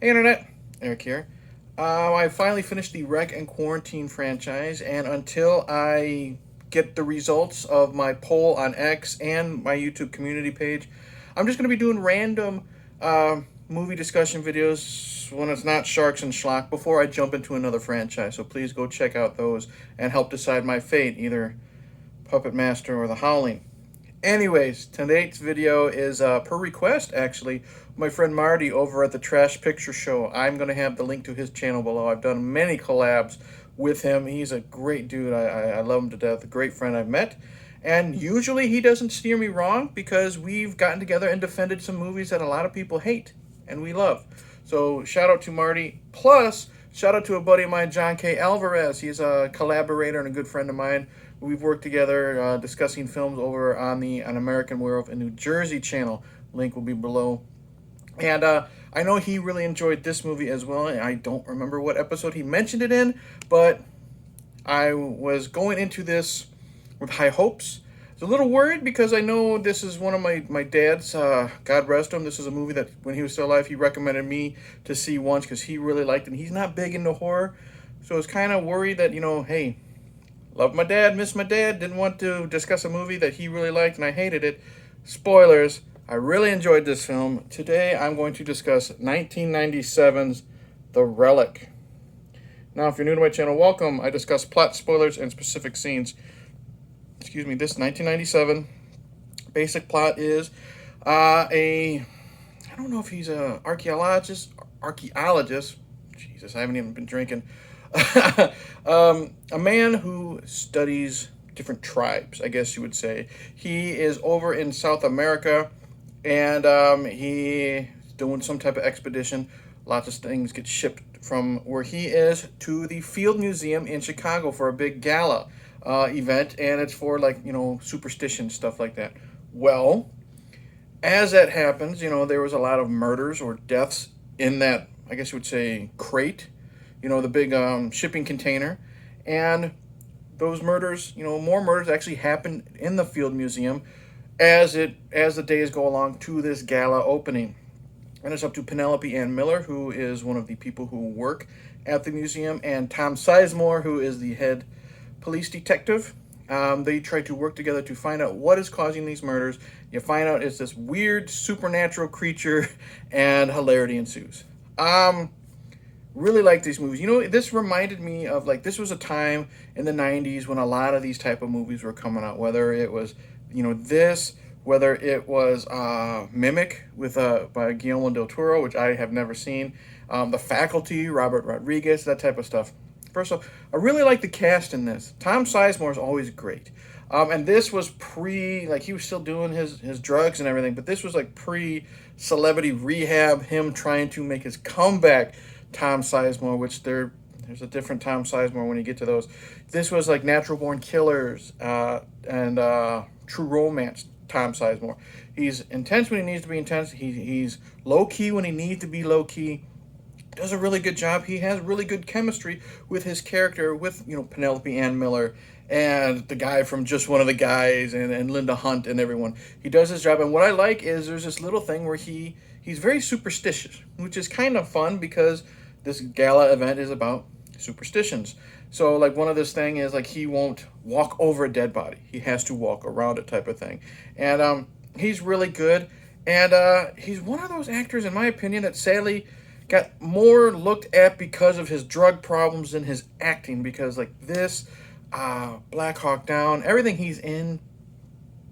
Hey Internet, Eric here. I finally finished the Wreck and Quarantine franchise, and until I get the results of my poll on X and my YouTube community page, I'm just going to be doing random movie discussion videos when it's not Sharks and Schlock before I jump into another franchise. So please go check out those and help decide my fate, either Puppet Master or The Howling. Anyways, tonight's video is per request, actually. My friend Marty over at the Trash Picture Show. I'm going to have the link to his channel below. I've done many collabs with him. He's a great dude. I love him to death. A great friend I've met. And usually he doesn't steer me wrong because we've gotten together and defended some movies that a lot of people hate and we love. So shout out to Marty. Plus, shout out to a buddy of mine, John K. Alvarez. He's a collaborator and a good friend of mine. We've worked together discussing films over on the An American Werewolf in New Jersey channel. Link will be below. And I know he really enjoyed this movie as well. I don't remember what episode he mentioned it in, but I was going into this with high hopes. I was a little worried because I know this is one of my dad's, God rest him. This is a movie that when he was still alive, he recommended me to see once because he really liked it. And he's not big into horror. So I was kind of worried that, hey, love my dad, miss my dad, didn't want to discuss a movie that he really liked and I hated it. Spoilers, I really enjoyed this film. Today I'm going to discuss 1997's The Relic. Now, if you're new to my channel, welcome. I discuss plot spoilers and specific scenes. Excuse me, this 1997 basic plot is I don't know if he's an archaeologist. Jesus, I haven't even been drinking. A man who studies different tribes, I guess you would say. He is over in South America, and he's doing some type of expedition. Lots of things get shipped from where he is to the Field Museum in Chicago for a big gala event, and it's for, superstition, stuff like that. Well, as that happens, there was a lot of murders or deaths in that, I guess you would say, crate. The big shipping container. And those murders, more murders actually happen in the Field Museum as the days go along to this gala opening. And it's up to Penelope Ann Miller, who is one of the people who work at the museum, and Tom Siezmore, who is the head police detective. They try to work together to find out what is causing these murders. You find out it's this weird supernatural creature, and hilarity ensues. Really like these movies. This reminded me of, this was a time in the 90s when a lot of these type of movies were coming out, whether it was, whether it was Mimic with by Guillermo del Toro, which I have never seen, The Faculty, Robert Rodriguez, that type of stuff. First of all, I really like the cast in this. Tom Sizemore is always great. And this was he was still doing his drugs and everything, but this was pre-celebrity rehab, him trying to make his comeback. Tom Sizemore, which there's a different Tom Sizemore when you get to those. This was like Natural Born Killers and True Romance Tom Sizemore. He's intense when he needs to be intense. He's low-key when he needs to be low-key. Does a really good job. He has really good chemistry with his character, with Penelope Ann Miller and the guy from Just One of the Guys and Linda Hunt and everyone. He does his job, and what I like is there's this little thing where he's very superstitious, which is kind of fun because this gala event is about superstitions. So one of this thing is he won't walk over a dead body. He has to walk around it, type of thing. And he's really good. And he's one of those actors, in my opinion, that sadly got more looked at because of his drug problems than his acting. Because this, Black Hawk Down, everything he's in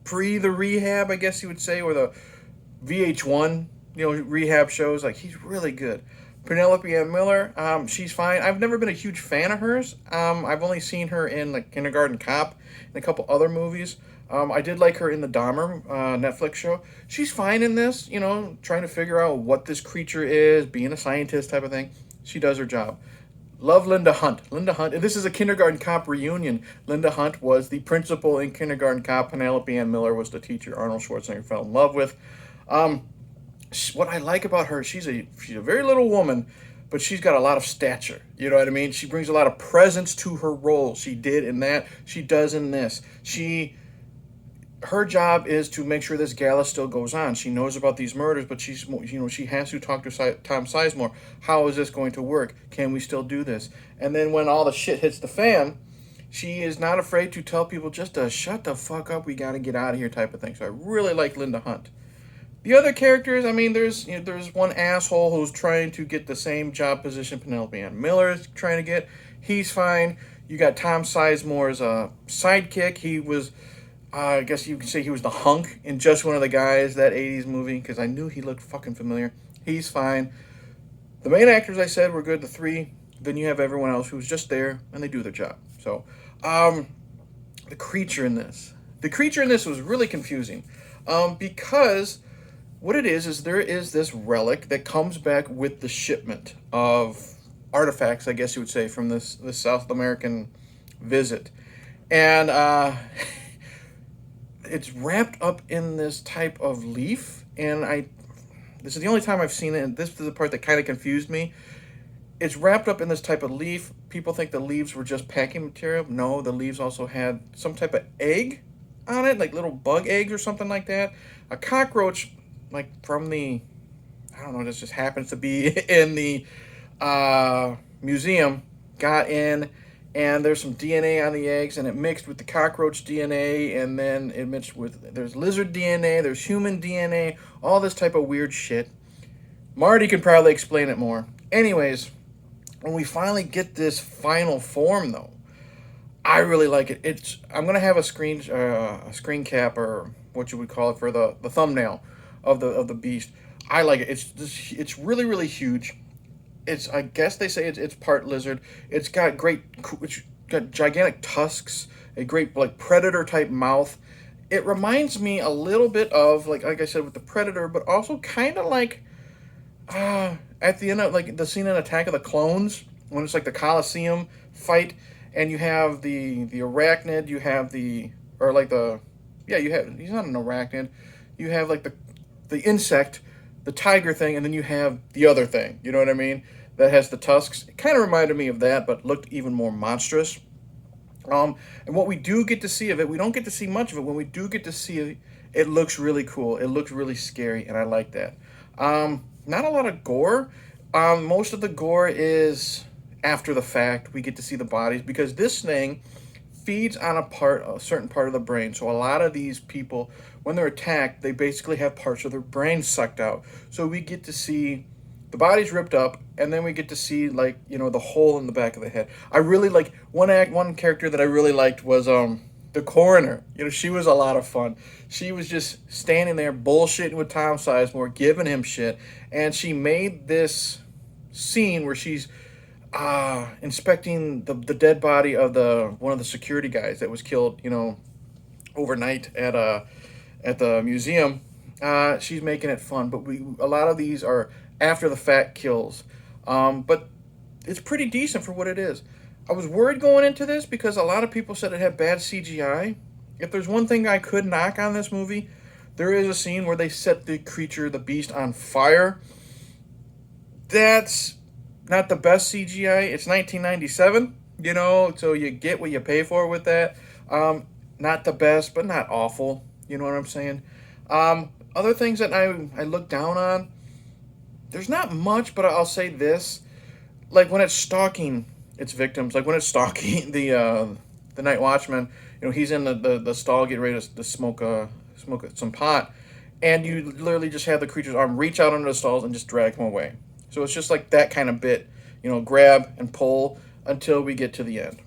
pre the rehab, I guess you would say, or the VH1, rehab shows, he's really good. Penelope Ann Miller, she's fine. I've never been a huge fan of hers. I've only seen her in Kindergarten Cop and a couple other movies. I did like her in the Dahmer Netflix show. She's fine in this, trying to figure out what this creature is, being a scientist type of thing. She does her job. Love Linda Hunt. Linda Hunt, this is a Kindergarten Cop reunion. Linda Hunt was the principal in Kindergarten Cop. Penelope Ann Miller was the teacher Arnold Schwarzenegger fell in love with. What I like about her, she's a very little woman, but she's got a lot of stature. You know what I mean? She brings a lot of presence to her role. She did in that. She does in this. She her job is to make sure this gala still goes on. She knows about these murders, but she has to talk to Tom Sizemore. How is this going to work? Can we still do this? And then when all the shit hits the fan, she is not afraid to tell people just to shut the fuck up. We got to get out of here, type of thing. So I really like Linda Hunt. The other characters, I mean, there's one asshole who's trying to get the same job position Penelope Ann Miller is trying to get. He's fine. You got Tom Sizemore's sidekick. He was, I guess you could say he was the hunk in Just One of the Guys, that 80s movie, because I knew he looked fucking familiar. He's fine. The main actors, I said, were good, the three. Then you have everyone else who's just there, and they do their job. So, the creature in this. The creature in this was really confusing, because what it is there is this relic that comes back with the shipment of artifacts, I guess you would say, from this South American visit. And it's wrapped up in this type of leaf. And this is the only time I've seen it, and this is the part that kind of confused me. It's wrapped up in this type of leaf. People think the leaves were just packing material. No, the leaves also had some type of egg on it, like little bug eggs or something like that. A cockroach, like from the, I don't know, this just happens to be in the museum, got in, and there's some DNA on the eggs, and it mixed with the cockroach DNA, and then it mixed with, there's lizard DNA, there's human DNA, all this type of weird shit. Marty can probably explain it more. Anyways, when we finally get this final form, though, I really like it. I'm gonna have a screen cap, or what you would call it, for the thumbnail of the beast. I like it. It's really, really huge. I guess they say it's part lizard. It's got gigantic tusks, a great like predator type mouth. It reminds me a little bit of like I said with the Predator, but also kind of like at the end of like the scene in Attack of the Clones, when it's like the Colosseum fight, and you have the arachnid, you have he's not an arachnid, you have like the insect, the tiger thing, and then you have the other thing, you know what I mean, that has the tusks. It kind of reminded me of that, but looked even more monstrous. And what we do get to see of it, we don't get to see much of it. When we do get to see it, it looks really cool. It looks really scary, and I like that. Not a lot of gore. Most of the gore is after the fact. We get to see the bodies, because this thing feeds on a certain part of the brain. So a lot of these people, when they're attacked, they basically have parts of their brain sucked out. So we get to see the body's ripped up, and then we get to see, like, you know, the hole in the back of the head. I really like one character that I really liked was the coroner. You know, she was a lot of fun. She was just standing there bullshitting with Tom Sizemore, giving him shit, and she made this scene where she's inspecting the dead body of one of the security guys that was killed, you know, overnight at the museum. She's making it fun, but a lot of these are after the fact kills, but it's pretty decent for what it is. I was worried going into this because a lot of people said it had bad CGI. If there's one thing I could knock on this movie, there is a scene where they set the creature, the beast, on fire. That's not the best CGI. It's 1997, you know, so you get what you pay for with that. Not the best, but not awful. You know what I'm saying? Other things that I look down on, there's not much, but I'll say this. Like when it's stalking its victims, like when it's stalking the Night Watchman, you know, he's in the stall getting ready to smoke some pot, and you literally just have the creature's arm reach out under the stalls and just drag him away. So it's just like that kind of bit, you know, grab and pull until we get to the end.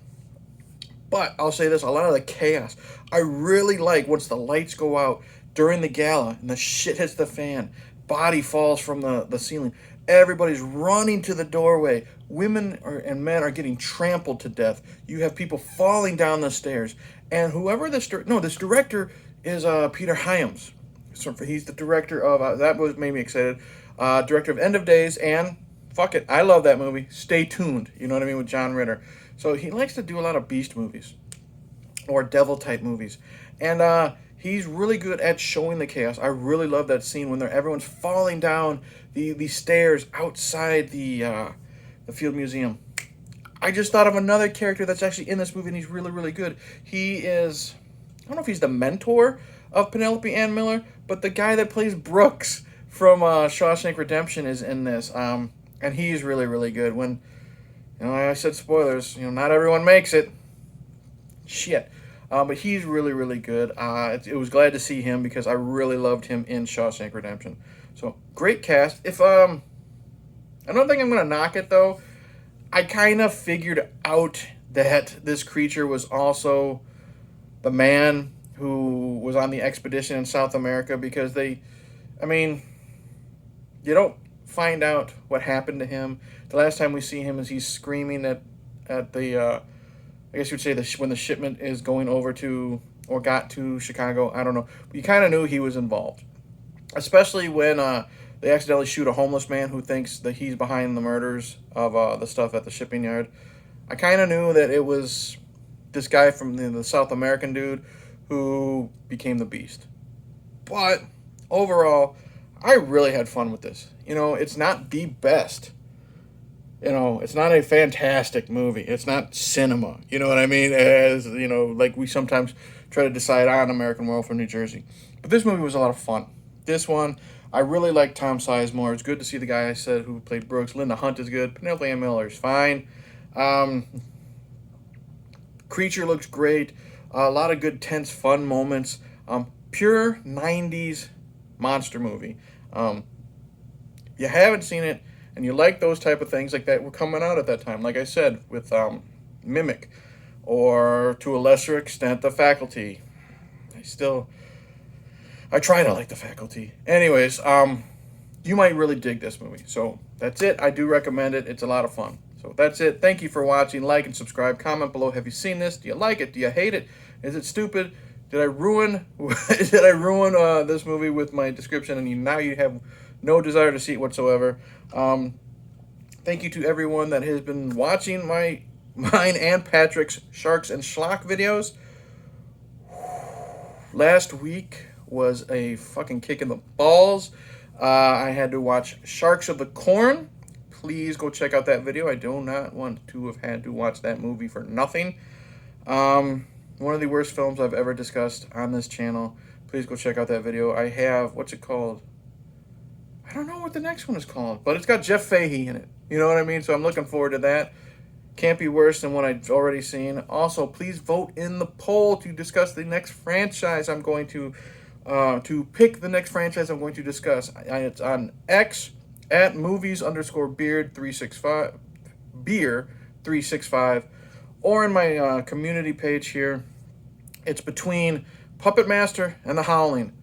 But I'll say this, a lot of the chaos, I really like once the lights go out during the gala and the shit hits the fan, body falls from the ceiling, everybody's running to the doorway, women and men are getting trampled to death, you have people falling down the stairs, and whoever this director is Peter Hyams. So he's the director of, made me excited, director of End of Days, and fuck it, I love that movie, Stay Tuned, you know what I mean, with John Ritter. So he likes to do a lot of beast movies, or devil type movies, and he's really good at showing the chaos. I really love that scene when everyone's falling down the stairs outside the Field Museum. I just thought of another character that's actually in this movie, and he's really, really good. He is, I don't know if he's the mentor of Penelope Ann Miller, but the guy that plays Brooks from Shawshank Redemption is in this, and he's really, really good. When, I said spoilers, not everyone makes it. Shit. But he's really, really good. It was glad to see him because I really loved him in Shawshank Redemption. So, great cast. I don't think I'm going to knock it, though. I kind of figured out that this creature was also the man who was on the expedition in South America because you don't find out what happened to him. The last time we see him is he's screaming at the, I guess you would say when the shipment is going over to, or got to Chicago, I don't know. But you kind of knew he was involved. Especially when they accidentally shoot a homeless man who thinks that he's behind the murders of the stuff at the shipping yard. I kind of knew that it was this guy from the South American dude who became the Beast. But overall, I really had fun with this. It's not the best. It's not a fantastic movie. It's not cinema. You know what I mean? As, like we sometimes try to decide on American Werewolf from New Jersey. But this movie was a lot of fun. This one, I really like Tom Siezmore. It's good to see the guy I said who played Brooks. Linda Hunt is good. Penelope Ann Miller is fine. Creature looks great. A lot of good, tense, fun moments. Pure 90s monster movie. You haven't seen it, and you like those type of things like that were coming out at that time. Like I said, with Mimic, or to a lesser extent, The Faculty. I try to like The Faculty. Anyways, you might really dig this movie. So that's it. I do recommend it. It's a lot of fun. So that's it. Thank you for watching. Like and subscribe. Comment below. Have you seen this? Do you like it? Do you hate it? Is it stupid? Did I ruin this movie with my description, and now you have no desire to see it whatsoever? Thank you to everyone that has been watching mine and Patrick's Sharks and Schlock videos. Last week was a fucking kick in the balls. I had to watch Sharks of the Corn. Please go check out that video. I do not want to have had to watch that movie for nothing. One of the worst films I've ever discussed on this channel. Please go check out that video. I have, what's it called? I don't know what the next one is called, but it's got Jeff Fahey in it. You know what I mean? So I'm looking forward to that. Can't be worse than what I've already seen. Also, please vote in the poll to discuss the next franchise I'm going to pick the next franchise I'm going to discuss. It's on X at movies_beard365, beer365, or in my community page here. It's between Puppet Master and The Howling.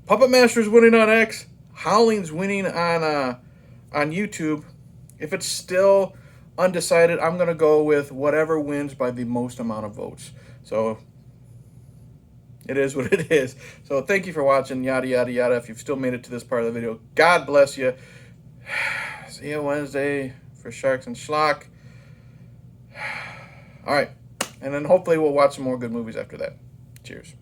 Puppet Master's winning on X. Howling's winning on YouTube. If it's still undecided, I'm going to go with whatever wins by the most amount of votes. So it is what it is. So thank you for watching, yada, yada, yada. If you've still made it to this part of the video, God bless you. See you Wednesday for Sharks and Schlock. All right. And then hopefully we'll watch some more good movies after that. Cheers.